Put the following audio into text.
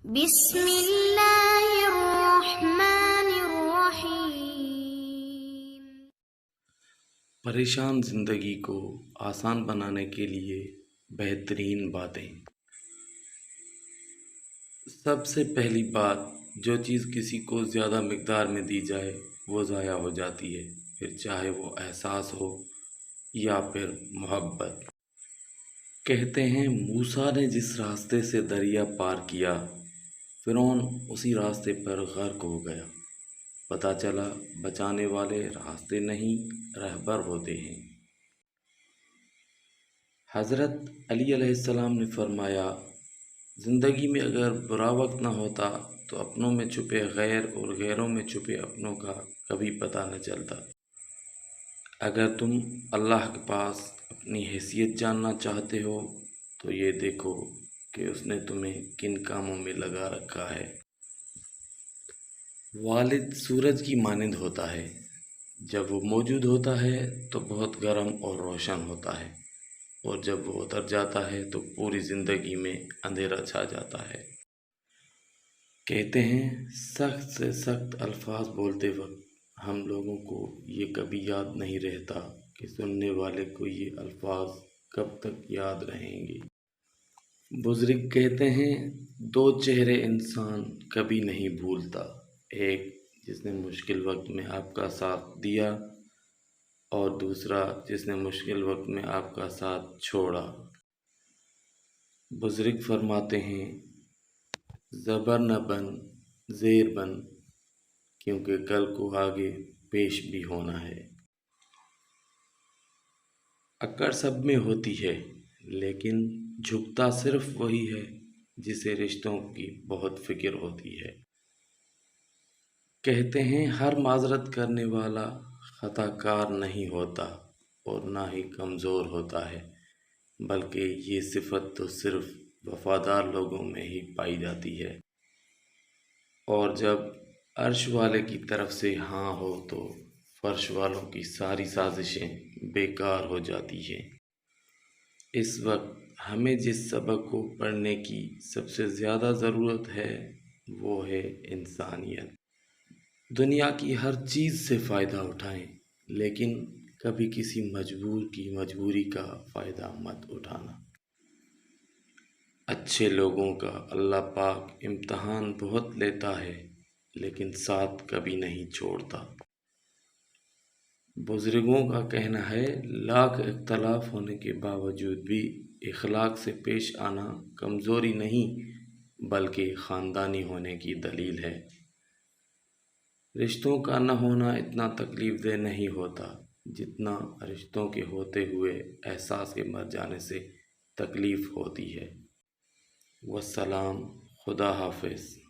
بسم اللہ الرحمن الرحیم۔ پریشان زندگی کو آسان بنانے کے لیے بہترین باتیں۔ سب سے پہلی بات، جو چیز کسی کو زیادہ مقدار میں دی جائے وہ ضائع ہو جاتی ہے، پھر چاہے وہ احساس ہو یا پھر محبت۔ کہتے ہیں موسیٰ نے جس راستے سے دریا پار کیا، فرعون اسی راستے پر غرق ہو گیا۔ پتہ چلا بچانے والے راستے نہیں، رہبر ہوتے ہیں۔ حضرت علی علیہ السلام نے فرمایا، زندگی میں اگر برا وقت نہ ہوتا تو اپنوں میں چھپے غیر اور غیروں میں چھپے اپنوں کا کبھی پتہ نہ چلتا۔ اگر تم اللہ کے پاس اپنی حیثیت جاننا چاہتے ہو تو یہ دیکھو کہ اس نے تمہیں کن کاموں میں لگا رکھا ہے۔ والد سورج کی مانند ہوتا ہے، جب وہ موجود ہوتا ہے تو بہت گرم اور روشن ہوتا ہے، اور جب وہ اتر جاتا ہے تو پوری زندگی میں اندھیرا چھا جاتا ہے۔ کہتے ہیں سخت سے سخت الفاظ بولتے وقت ہم لوگوں کو یہ کبھی یاد نہیں رہتا کہ سننے والے کو یہ الفاظ کب تک یاد رہیں گے۔ بزرگ کہتے ہیں دو چہرے انسان کبھی نہیں بھولتا، ایک جس نے مشکل وقت میں آپ کا ساتھ دیا اور دوسرا جس نے مشکل وقت میں آپ کا ساتھ چھوڑا۔ بزرگ فرماتے ہیں زبر نہ بن، زیر بن، کیونکہ کل کو آگے پیش بھی ہونا ہے۔ اکڑ سب میں ہوتی ہے، لیکن جھکتا صرف وہی ہے جسے رشتوں کی بہت فکر ہوتی ہے۔ کہتے ہیں ہر معذرت کرنے والا خطا کار نہیں ہوتا اور نہ ہی کمزور ہوتا ہے، بلکہ یہ صفت تو صرف وفادار لوگوں میں ہی پائی جاتی ہے۔ اور جب عرش والے کی طرف سے ہاں ہو تو فرش والوں کی ساری سازشیں بیکار ہو جاتی ہیں۔ اس وقت ہمیں جس سبق کو پڑھنے کی سب سے زیادہ ضرورت ہے وہ ہے انسانیت۔ دنیا کی ہر چیز سے فائدہ اٹھائیں، لیکن کبھی کسی مجبور کی مجبوری کا فائدہ مت اٹھانا۔ اچھے لوگوں کا اللہ پاک امتحان بہت لیتا ہے، لیکن ساتھ کبھی نہیں چھوڑتا۔ بزرگوں کا کہنا ہے لاکھ اختلاف ہونے کے باوجود بھی اخلاق سے پیش آنا کمزوری نہیں بلکہ خاندانی ہونے کی دلیل ہے۔ رشتوں کا نہ ہونا اتنا تکلیف دہ نہیں ہوتا جتنا رشتوں کے ہوتے ہوئے احساس کے مر جانے سے تکلیف ہوتی ہے۔ والسلام، خدا حافظ۔